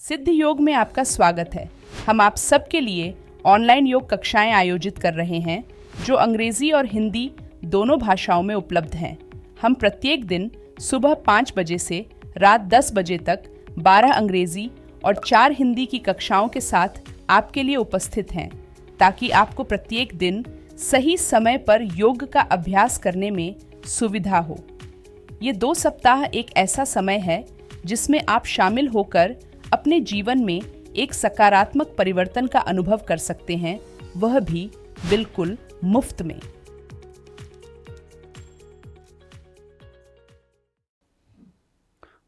सिद्ध योग में आपका स्वागत है। हम आप सबके लिए ऑनलाइन योग कक्षाएं आयोजित कर रहे हैं जो अंग्रेजी और हिंदी दोनों भाषाओं में उपलब्ध हैं। हम प्रत्येक दिन सुबह 5 बजे से रात 10 बजे तक 12 अंग्रेजी और 4 हिंदी की कक्षाओं के साथ आपके लिए उपस्थित हैं ताकि आपको प्रत्येक दिन सही समय पर योग का अभ्यास करने में सुविधा हो। ये 2 सप्ताह एक ऐसा समय है जिसमें आप शामिल होकर अपने जीवन में एक सकारात्मक परिवर्तन का अनुभव कर सकते हैं, वह भी बिल्कुल मुफ्त में।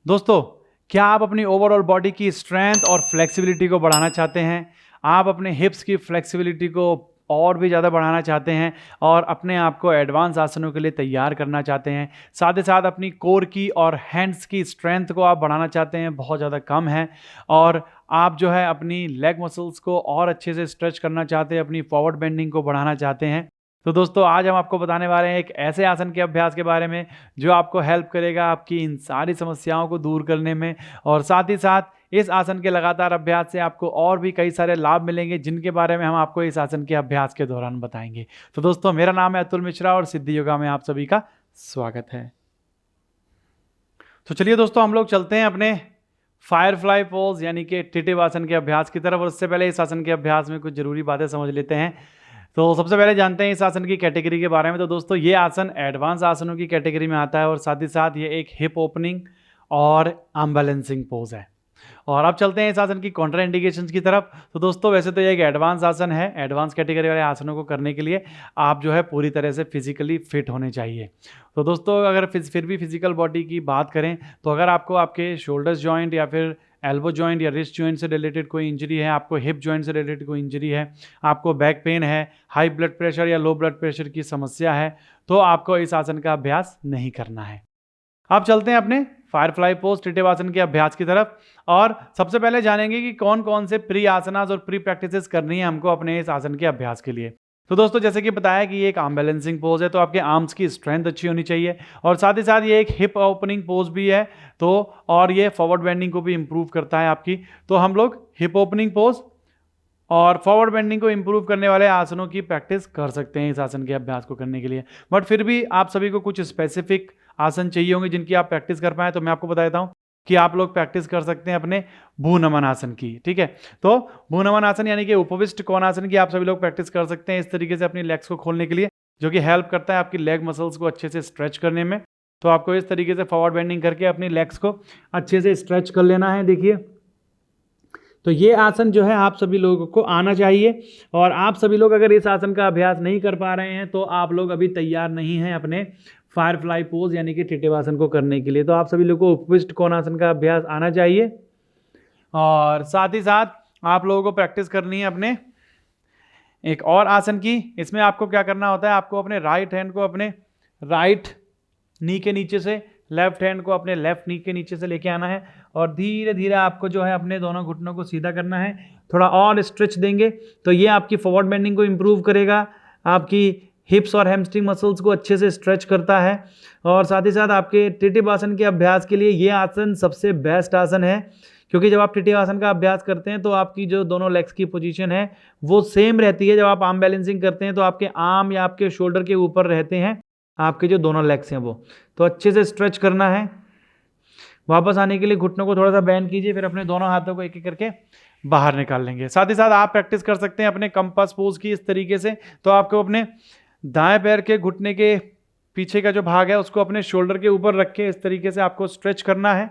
दोस्तों, क्या आप अपनी ओवरऑल बॉडी की स्ट्रेंथ और फ्लेक्सिबिलिटी को बढ़ाना चाहते हैं? आप अपने हिप्स की फ्लेक्सिबिलिटी को और भी ज़्यादा बढ़ाना चाहते हैं और अपने आप को एडवांस आसनों के लिए तैयार करना चाहते हैं, साथ ही साथ अपनी कोर की और हैंड्स की स्ट्रेंथ को आप बढ़ाना चाहते हैं, बहुत ज़्यादा कम है, और आप जो है अपनी लेग मसल्स को और अच्छे से स्ट्रेच करना चाहते हैं, अपनी फॉरवर्ड बेंडिंग को बढ़ाना चाहते हैं। तो दोस्तों, आज हम आपको बताने वाले हैं एक ऐसे आसन के अभ्यास के बारे में जो आपको हेल्प करेगा आपकी इन सारी समस्याओं को दूर करने में, और साथ ही साथ इस आसन के लगातार अभ्यास से आपको और भी कई सारे लाभ मिलेंगे जिनके बारे में हम आपको इस आसन के अभ्यास के दौरान बताएंगे। तो दोस्तों, मेरा नाम है अतुल मिश्रा और सिद्धि योगा में आप सभी का स्वागत है। तो चलिए दोस्तों, हम लोग चलते हैं अपने फायरफ्लाई पोज यानी कि टिटिव आसन के अभ्यास की तरफ, और उससे पहले इस आसन के अभ्यास में कुछ जरूरी बातें समझ लेते हैं। तो सबसे पहले जानते हैं इस आसन की कैटेगरी के बारे में। तो दोस्तों, ये आसन एडवांस आसनों की कैटेगरी में आता है और साथ ही साथ ये एक हिप ओपनिंग और आर्म बैलेंसिंग पोज है। और अब चलते हैं इस आसन की कॉन्ट्रा इंडिकेशंस की तरफ। तो दोस्तों, वैसे तो ये एक एडवांस आसन है। एडवांस कैटेगरी वाले आसनों को करने के लिए आप जो है पूरी तरह से फिजिकली फिट होने चाहिए। तो दोस्तों, अगर फिर भी फिजिकल बॉडी की बात करें तो अगर आपको आपके शोल्डर्स जॉइंट या फिर एल्बो जॉइंट या रिस्ट जॉइंट से रिलेटेड कोई इंजरी है, आपको हिप जॉइंट से रिलेटेड कोई इंजरी है, आपको बैक पेन है, हाई ब्लड प्रेशर या लो ब्लड प्रेशर की समस्या है, तो आपको इस आसन का अभ्यास नहीं करना है। अब चलते हैं अपने फायरफ्लाई पोज टिटिव आसन के अभ्यास की तरफ, और सबसे पहले जानेंगे कि कौन कौन से प्री आसनास और प्री प्रैक्टिसेस करनी है हमको अपने इस आसन के अभ्यास के लिए। तो दोस्तों, जैसे कि बताया कि ये एक आर्म बैलेंसिंग पोज है, तो आपके आर्म्स की स्ट्रेंथ अच्छी होनी चाहिए, और साथ ही साथ ये एक हिप ओपनिंग पोज भी है, तो और ये फॉरवर्ड बेंडिंग को भी इंप्रूव करता है आपकी। तो हम लोग हिप ओपनिंग पोज और फॉरवर्ड बेंडिंग को इंप्रूव करने वाले आसनों की प्रैक्टिस कर सकते हैं इस आसन के अभ्यास को करने के लिए। बट फिर भी आप सभी को कुछ स्पेसिफिक आसन चाहिए होंगे जिनकी आप प्रैक्टिस कर पाएँ, तो मैं आपको बता देता हूँ कि आप लोग प्रैक्टिस कर सकते हैं अपने भूनमन आसन की। ठीक है, तो भूनमन आसन यानी कि उपविष्ट कोणासन की आप सभी लोग प्रैक्टिस कर सकते हैं इस तरीके से अपनी लेग्स को खोलने के लिए, जो कि हेल्प करता है आपकी लेग मसल्स को अच्छे से स्ट्रेच करने में। तो आपको इस तरीके से फॉरवर्ड बेंडिंग करके अपनी लेग्स को अच्छे से स्ट्रेच कर लेना है। देखिए, तो ये आसन जो है आप सभी लोगों को आना चाहिए, और आप सभी लोग अगर इस आसन का अभ्यास नहीं कर पा रहे हैं तो आप लोग अभी तैयार नहीं हैं अपने फायरफ्लाई पोज यानी कि टिटिव आसन को करने के लिए। तो आप सभी लोगों को उपविष्ट कोणासन का अभ्यास आना चाहिए, और साथ ही साथ आप लोगों को प्रैक्टिस करनी है अपने एक और आसन की। इसमें आपको क्या करना होता है, आपको अपने राइट हैंड को अपने राइट नी के नीचे से, लेफ्ट हैंड को अपने लेफ्ट नी के नीचे से लेके आना है, और धीरे धीरे आपको जो है अपने दोनों घुटनों को सीधा करना है। थोड़ा और स्ट्रेच देंगे तो ये आपकी फॉरवर्ड बेंडिंग को इंप्रूव करेगा, आपकी हिप्स और हैमस्ट्रिंग मसल्स को अच्छे से स्ट्रेच करता है, और साथ ही साथ आपके टिटिव आसन के अभ्यास के लिए ये आसन सबसे बेस्ट आसन है, क्योंकि जब आप टिटिव आसन का अभ्यास करते हैं तो आपकी जो दोनों लेग्स की पोजीशन है वो सेम रहती है। जब आप आर्म बैलेंसिंग करते हैं तो आपके आर्म या आपके शोल्डर के ऊपर रहते हैं आपके जो दोनों लेग्स हैं वो, तो अच्छे से स्ट्रेच करना है। वापस आने के लिए घुटनों को थोड़ा सा बेंड कीजिए, फिर अपने दोनों हाथों को एक एक करके बाहर निकाल लेंगे। साथ ही साथ आप प्रैक्टिस कर सकते हैं अपने कंपास पोज की इस तरीके से। तो आपको अपने दाएं पैर के घुटने के पीछे का जो भाग है उसको अपने शोल्डर के ऊपर रख के इस तरीके से आपको स्ट्रेच करना है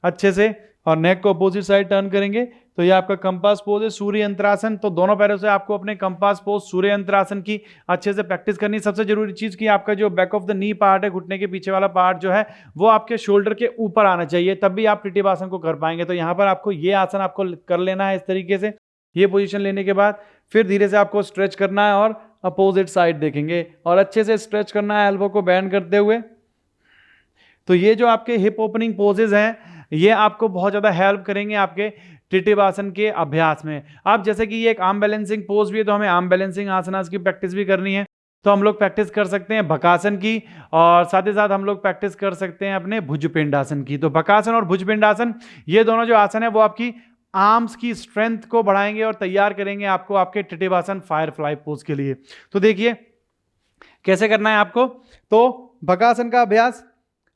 अच्छे से, और नेक को अपोजिट साइड टर्न करेंगे तो ये आपका कंपास पोज है, सूर्य यंत्रासन। तो दोनों पैरों से आपको अपने कंपास पोज सूर्य यंत्रासन की अच्छे से प्रैक्टिस करनी। सबसे जरूरी चीज कि आपका जो back of the knee part है, घुटने के पीछे वाला पार्ट जो है वो आपके शोल्डर के ऊपर आना चाहिए, तब भी आप टिटिव आसन को कर पाएंगे। तो यहाँ पर आपको ये आसन आपको कर लेना है इस तरीके से। ये पोजीशन लेने के बाद फिर धीरे से आपको स्ट्रेच करना है और अपोजिट साइड देखेंगे, और अच्छे से स्ट्रेच करना है एल्बो को बेंड करते हुए। तो ये जो आपके हिप ओपनिंग पोजेज हैं ये आपको बहुत ज़्यादा हेल्प करेंगे आपके टिटिव आसन के अभ्यास में। अब जैसे कि ये एक आर्म बैलेंसिंग पोज भी है, तो हमें आर्म बैलेंसिंग आसनास की प्रैक्टिस भी करनी है। तो हम लोग प्रैक्टिस कर सकते हैं बकासन की, और साथ ही साथ हम लोग प्रैक्टिस कर सकते हैं अपने भुजपिंडासन की। तो बकासन और भुजपिंडासन ये दोनों जो आसन है वो आपकी आर्म्स की स्ट्रेंथ को बढ़ाएंगे और तैयार करेंगे आपको आपके टिटिवासन फायरफ्लाई पोज के लिए। तो देखिए कैसे करना है आपको। तो बकासन का अभ्यास,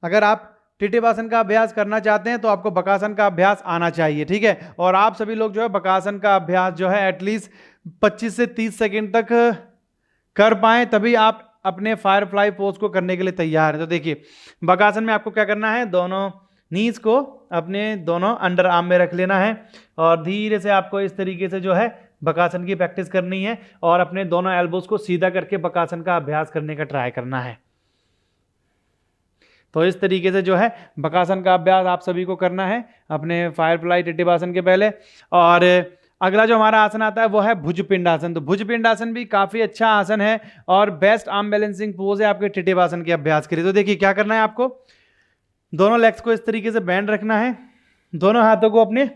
अगर आप टिटिवासन का अभ्यास करना चाहते हैं तो आपको बकासन का अभ्यास आना चाहिए, ठीक है। और आप सभी लोग जो है बकासन का अभ्यास जो है एटलीस्ट 25 से 30 सेकेंड तक कर पाएं, तभी आप अपने फायरफ्लाई पोज को करने के लिए तैयार है। तो देखिए बकासन में आपको क्या करना है, दोनों नीज को अपने दोनों अंडर आर्म में रख लेना है और धीरे से आपको इस तरीके से जो है बकासन की प्रैक्टिस करनी है और अपने दोनों एल्बोज को सीधा करके बकासन का अभ्यास करने का ट्राई करना है। तो इस तरीके से जो है बकासन का अभ्यास आप सभी को करना है अपने फायरफ्लाई टिटिवासन के पहले। और अगला जो हमारा आसन आता है वो है भुजपिंड आसन। तो भुजपिंड आसन भी काफी अच्छा आसन है और बेस्ट आर्म बैलेंसिंग पोज है आपके टिटिवासन के अभ्यास के लिए। तो देखिए क्या करना है आपको, दोनों लेग्स को इस तरीके से बैंड रखना है, दोनों हाथों को अपने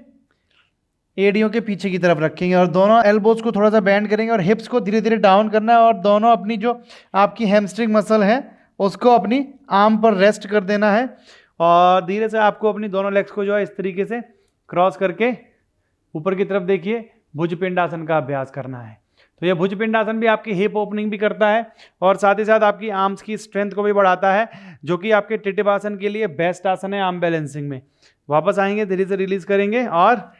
एड़ियों के पीछे की तरफ रखेंगे और दोनों एल्बोज को थोड़ा सा बैंड करेंगे और हिप्स को धीरे धीरे डाउन करना है और दोनों अपनी जो आपकी हैमस्ट्रिंग मसल है उसको अपनी आर्म पर रेस्ट कर देना है और धीरे से आपको अपनी दोनों लेग्स को जो है इस तरीके से क्रॉस करके ऊपर की तरफ देखिए भुजपिंड आसन का अभ्यास करना है। तो ये भुजपिंड आसन भी आपकी हिप ओपनिंग भी करता है और साथ ही साथ आपकी आर्म्स की स्ट्रेंथ को भी बढ़ाता है, जो कि आपके टिटिवासन के लिए बेस्ट आसन है आर्म बैलेंसिंग में। वापस आएंगे, धीरे से रिलीज करेंगे और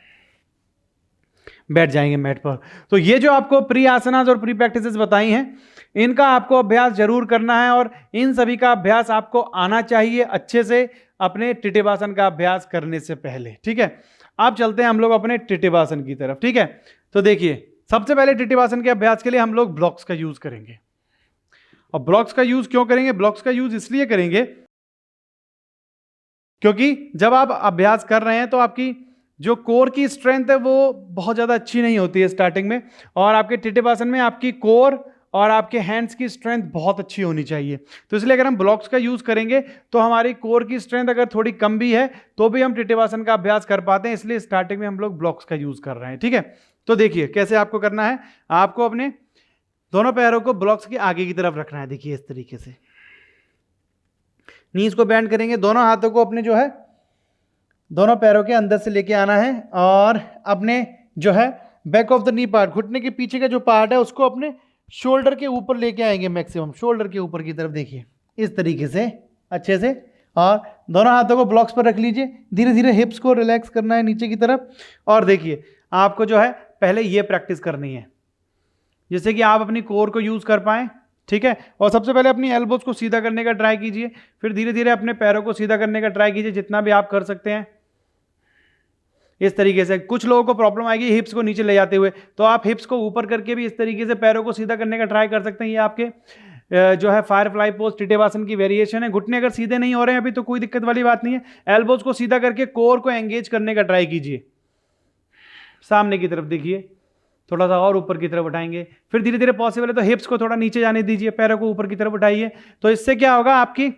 बैठ जाएंगे मैट पर। तो ये जो आपको प्री आसनास और प्री प्रैक्टिसेस बताई हैं, इनका आपको अभ्यास जरूर करना है और इन सभी का अभ्यास आपको आना चाहिए अच्छे से अपने टिटिवासन का अभ्यास करने से पहले, ठीक है। अब चलते हैं हम लोग अपने टिटिवासन की तरफ, ठीक है। तो देखिए सबसे पहले टिटिवासन के अभ्यास के लिए हम लोग ब्लॉक्स का यूज करेंगे। और ब्लॉक्स का यूज क्यों करेंगे, ब्लॉक्स का यूज इसलिए करेंगे क्योंकि जब आप अभ्यास कर रहे हैं तो आपकी जो कोर की स्ट्रेंथ है वो बहुत ज़्यादा अच्छी नहीं होती है स्टार्टिंग में, और आपके टिटिवासन में आपकी कोर और आपके हैंड्स की स्ट्रेंथ बहुत अच्छी होनी चाहिए। तो इसलिए अगर हम ब्लॉक्स का यूज़ करेंगे तो हमारी कोर की स्ट्रेंथ अगर थोड़ी कम भी है तो भी हम टिटिवासन का अभ्यास कर पाते हैं, इसलिए स्टार्टिंग में हम लोग ब्लॉक्स का यूज़ कर रहे हैं, ठीक है। तो देखिए कैसे आपको करना है, आपको अपने दोनों पैरों को ब्लॉक्स के आगे की तरफ रखना है। देखिए इस तरीके से नीज को बैंड करेंगे, दोनों हाथों को अपने जो है दोनों पैरों के अंदर से लेके आना है और अपने जो है back of the knee part, घुटने के पीछे का जो पार्ट है उसको अपने शोल्डर के ऊपर लेके आएंगे, मैक्सिमम शोल्डर के ऊपर की तरफ। देखिए इस तरीके से अच्छे से, और दोनों हाथों को ब्लॉक्स पर रख लीजिए, धीरे धीरे हिप्स को रिलैक्स करना है नीचे की तरफ। और देखिए आपको जो है पहले ये प्रैक्टिस करनी है जिससे कि आप अपनी कोर को यूज़ कर पाएँ, ठीक है। और सबसे पहले अपनी एल्बोज को सीधा करने का ट्राई कीजिए, फिर धीरे धीरे अपने पैरों को सीधा करने का ट्राई कीजिए जितना भी आप कर सकते हैं इस तरीके से। कुछ लोगों को प्रॉब्लम आएगी हिप्स को नीचे ले जाते हुए, तो आप हिप्स को ऊपर करके भी इस तरीके से पैरों को सीधा करने का ट्राई कर सकते हैं। ये आपके जो है फायरफ्लाई पोज टिटिवासन की वेरिएशन है। घुटने अगर सीधे नहीं हो रहे हैं अभी तो कोई दिक्कत वाली बात नहीं है, एल्बोज को सीधा करके कोर को एंगेज करने का ट्राई कीजिए। सामने की तरफ देखिए, थोड़ा सा और ऊपर की तरफ उठाएंगे, फिर धीरे धीरे पॉसिबल है तो हिप्स को थोड़ा नीचे जाने दीजिए, पैरों को ऊपर की तरफ उठाइए। तो इससे क्या होगा, आपकी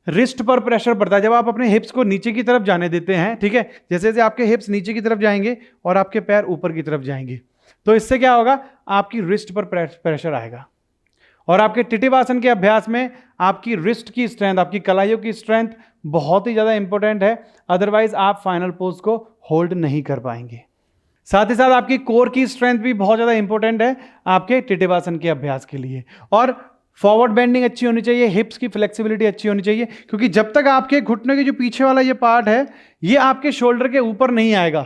रिस्ट पर प्रेशर पड़ता है जब आप अपने हिप्स को नीचे की तरफ जाने देते हैं, ठीक है। जैसे जैसे आपके हिप्स नीचे की तरफ जाएंगे और आपके पैर ऊपर की तरफ जाएंगे तो इससे क्या होगा, आपकी रिस्ट पर प्रेशर आएगा और आपके टिटिवासन के अभ्यास में आपकी रिस्ट की स्ट्रेंथ, आपकी कलाइयों की स्ट्रेंथ बहुत ही ज़्यादा इंपॉर्टेंट है, अदरवाइज आप फाइनल पोज को होल्ड नहीं कर पाएंगे। साथ ही साथ आपकी कोर की स्ट्रेंथ भी बहुत ज़्यादा इंपॉर्टेंट है आपके टिटिवासन के अभ्यास के लिए। और फॉरवर्ड बेंडिंग अच्छी होनी चाहिए, हिप्स की फ्लेक्सिबिलिटी अच्छी होनी चाहिए, क्योंकि जब तक आपके घुटने के जो पीछे वाला ये पार्ट है ये आपके शोल्डर के ऊपर नहीं आएगा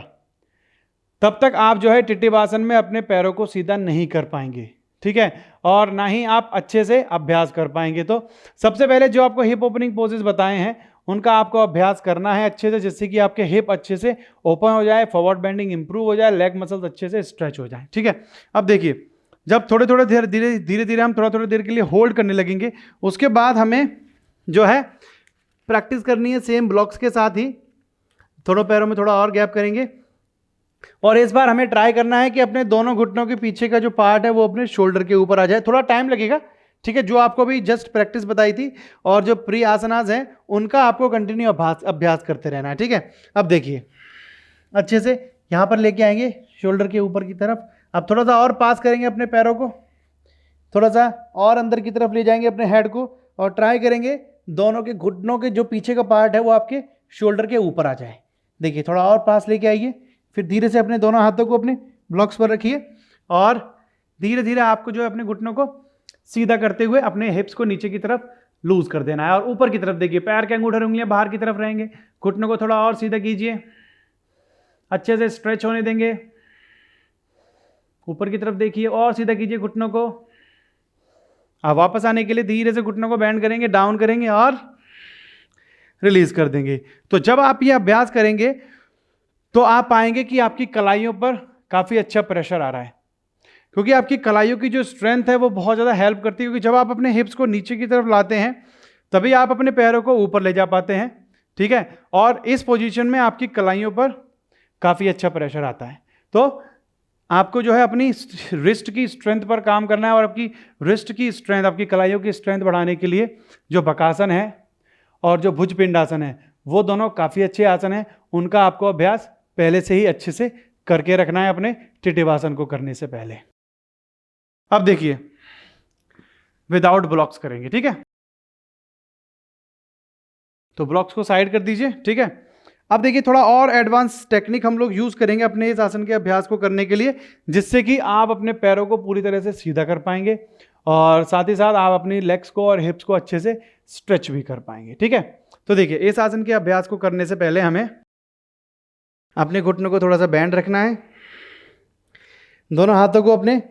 तब तक आप जो है टिटिवासन में अपने पैरों को सीधा नहीं कर पाएंगे, ठीक है, और ना ही आप अच्छे से अभ्यास कर पाएंगे। तो सबसे पहले जो आपको हिप ओपनिंग पोजेस बताए हैं उनका आपको अभ्यास करना है अच्छे से, जिससे कि आपके हिप अच्छे से ओपन हो जाए, फॉरवर्ड बेंडिंग इंप्रूव हो जाए, लेग मसल्स अच्छे से स्ट्रेच हो जाए, ठीक है। अब देखिए जब थोड़े थोड़े धीरे धीरे हम थोड़ा देर के लिए होल्ड करने लगेंगे, उसके बाद हमें जो है प्रैक्टिस करनी है सेम ब्लॉक्स के साथ ही, थोड़ों पैरों में थोड़ा और गैप करेंगे और इस बार हमें ट्राई करना है कि अपने दोनों घुटनों के पीछे का जो पार्ट है वो अपने शोल्डर के ऊपर आ जाए। थोड़ा टाइम लगेगा, ठीक है, जो आपको भी जस्ट प्रैक्टिस बताई थी और जो प्री आसनास हैं उनका आपको कंटिन्यू अभ्यास करते रहना है, ठीक है। अब देखिए अच्छे से यहाँ पर लेके आएंगे शोल्डर के ऊपर की तरफ, अब थोड़ा सा और पास करेंगे अपने पैरों को, थोड़ा सा और अंदर की तरफ ले जाएंगे अपने हेड को और ट्राई करेंगे दोनों के घुटनों के जो पीछे का पार्ट है वो आपके शोल्डर के ऊपर आ जाए। देखिए थोड़ा और पास लेके आइए, फिर धीरे से अपने दोनों हाथों को अपने ब्लॉक्स पर रखिए और धीरे धीरे आपको जो है अपने घुटनों को सीधा करते हुए अपने हिप्स को नीचे की तरफ लूज कर देना है और ऊपर की तरफ देखिए, पैर के अंगूठे उंगलियां बाहर की तरफ रहेंगे। घुटनों को थोड़ा और सीधा कीजिए, अच्छे से स्ट्रेच होने देंगे। ऊपर की तरफ देखिए और सीधा कीजिए घुटनों को। आप वापस आने के लिए धीरे से घुटनों को बैंड करेंगे, डाउन करेंगे और रिलीज कर देंगे। तो जब आप ये अभ्यास करेंगे तो आप पाएंगे कि आपकी कलाइयों पर काफी अच्छा प्रेशर आ रहा है, क्योंकि आपकी कलाइयों की जो स्ट्रेंथ है वो बहुत ज़्यादा हेल्प करती है। क्योंकि जब आप अपने हिप्स को नीचे की तरफ लाते हैं तभी आप अपने पैरों को ऊपर ले जा पाते हैं, ठीक है। और इस पोजीशन में आपकी कलाइयों पर काफ़ी अच्छा प्रेशर आता है। तो आपको जो है अपनी रिस्ट की स्ट्रेंथ पर काम करना है और आपकी रिस्ट की स्ट्रेंथ, आपकी कलाइयों की स्ट्रेंथ बढ़ाने के लिए जो बकासन है और जो भुजपिंडासन है वो दोनों काफ़ी अच्छे आसन हैं। उनका आपको अभ्यास पहले से ही अच्छे से करके रखना है अपने टिटिवासन को करने से पहले। अब देखिए विदाउट ब्लॉक्स करेंगे, ठीक है। तो ब्लॉक्स को साइड कर दीजिए, ठीक है। अब देखिए थोड़ा और एडवांस टेक्निक हम लोग यूज करेंगे अपने इस आसन के अभ्यास को करने के लिए, जिससे कि आप अपने पैरों को पूरी तरह से सीधा कर पाएंगे और साथ ही साथ आप अपनी लेग्स को और हिप्स को अच्छे से स्ट्रेच भी कर पाएंगे, ठीक है। तो देखिए इस आसन के अभ्यास को करने से पहले हमें अपने घुटनों को थोड़ा सा बैंड रखना है। दोनों हाथों को अपने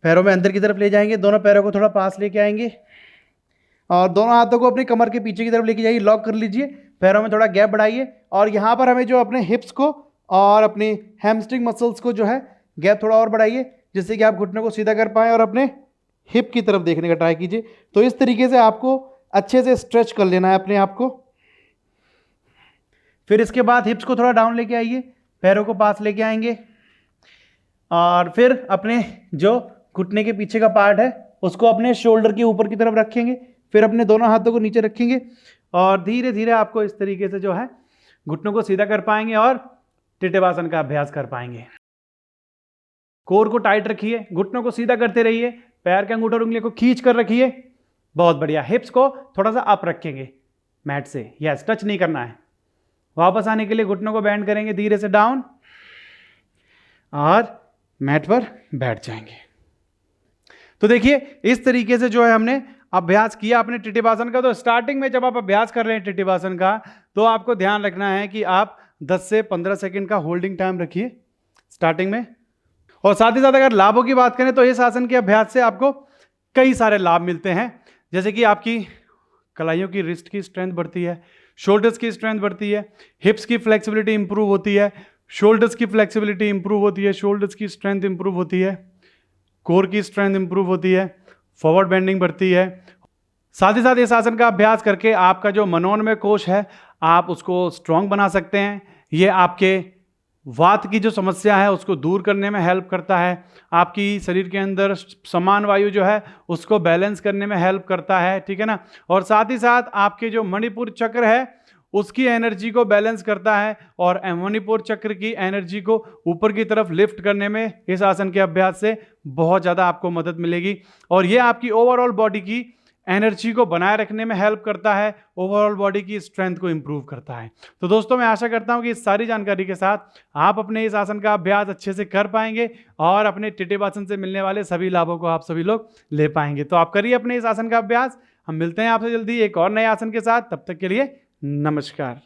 पैरों में अंदर की तरफ ले जाएंगे, दोनों पैरों को थोड़ा पास लेके आएंगे और दोनों हाथों को अपनी कमर के पीछे की तरफ लेके जाइए, लॉक कर लीजिए। पैरों में थोड़ा गैप बढ़ाइए और यहाँ पर हमें जो अपने हिप्स को और अपनी हैमस्ट्रिंग मसल्स को जो है गैप थोड़ा और बढ़ाइए, जिससे कि आप घुटनों को सीधा कर पाएँ और अपने हिप की तरफ देखने का ट्राई कीजिए। तो इस तरीके से आपको अच्छे से स्ट्रेच कर लेना है अपने आप को। फिर इसके बाद हिप्स को थोड़ा डाउन लेके आइए, पैरों को पास लेके आएंगे और फिर अपने जो घुटने के पीछे का पार्ट है उसको अपने शोल्डर के ऊपर की तरफ रखेंगे। फिर अपने दोनों हाथों को नीचे रखेंगे और धीरे धीरे आपको इस तरीके से जो है घुटनों को सीधा कर पाएंगे और टिटिवासन का अभ्यास कर पाएंगे। कोर को टाइट रखिए, घुटनों को सीधा करते रहिए, पैर के अंगूठे और उंगलियों को खींच कर रखिए। बहुत बढ़िया। हिप्स को थोड़ा सा अप रखेंगे मैट से, यस, टच नहीं करना है। वापस आने के लिए घुटनों को बैंड करेंगे धीरे से डाउन और मैट पर बैठ जाएंगे। तो देखिए इस तरीके से जो है हमने अभ्यास किया अपने टिटिवासन का। तो स्टार्टिंग में जब आप अभ्यास कर रहे हैं टिटिवासन का तो आपको ध्यान रखना है कि आप 10 से 15 सेकंड का होल्डिंग टाइम रखिए स्टार्टिंग में। और साथ ही साथ अगर लाभों की बात करें तो इस आसन के अभ्यास से आपको कई सारे लाभ मिलते हैं, जैसे कि आपकी कलाइयों की रिस्ट की स्ट्रेंथ बढ़ती है, शोल्डर्स की स्ट्रेंथ बढ़ती है, हिप्स की फ्लेक्सिबिलिटी इंप्रूव होती है, शोल्डर्स की फ्लेक्सिबिलिटी इंप्रूव होती है, शोल्डर्स की स्ट्रेंथ इंप्रूव होती है, कोर की स्ट्रेंथ इंप्रूव होती है, फॉरवर्ड बेंडिंग बढ़ती है। साथ ही साथ इस आसन का अभ्यास करके आपका जो मनोन्मय कोश है आप उसको स्ट्रांग बना सकते हैं। ये आपके वात की जो समस्या है उसको दूर करने में हेल्प करता है, आपकी शरीर के अंदर समान वायु जो है उसको बैलेंस करने में हेल्प करता है, ठीक है ना। और साथ ही साथ आपके जो मणिपुर चक्र है उसकी एनर्जी को बैलेंस करता है और मणिपुर चक्र की एनर्जी को ऊपर की तरफ लिफ्ट करने में इस आसन के अभ्यास से बहुत ज़्यादा आपको मदद मिलेगी। और ये आपकी ओवरऑल बॉडी की एनर्जी को बनाए रखने में हेल्प करता है, ओवरऑल बॉडी की स्ट्रेंथ को इंप्रूव करता है। तो दोस्तों मैं आशा करता हूं कि इस सारी जानकारी के साथ आप अपने इस आसन का अभ्यास अच्छे से कर पाएंगे और अपने टिटिवासन से मिलने वाले सभी लाभों को आप सभी लोग ले पाएंगे। तो आप करिए अपने इस आसन का अभ्यास। हम मिलते हैं आपसे जल्दी एक और नए आसन के साथ। तब तक के लिए नमस्कार।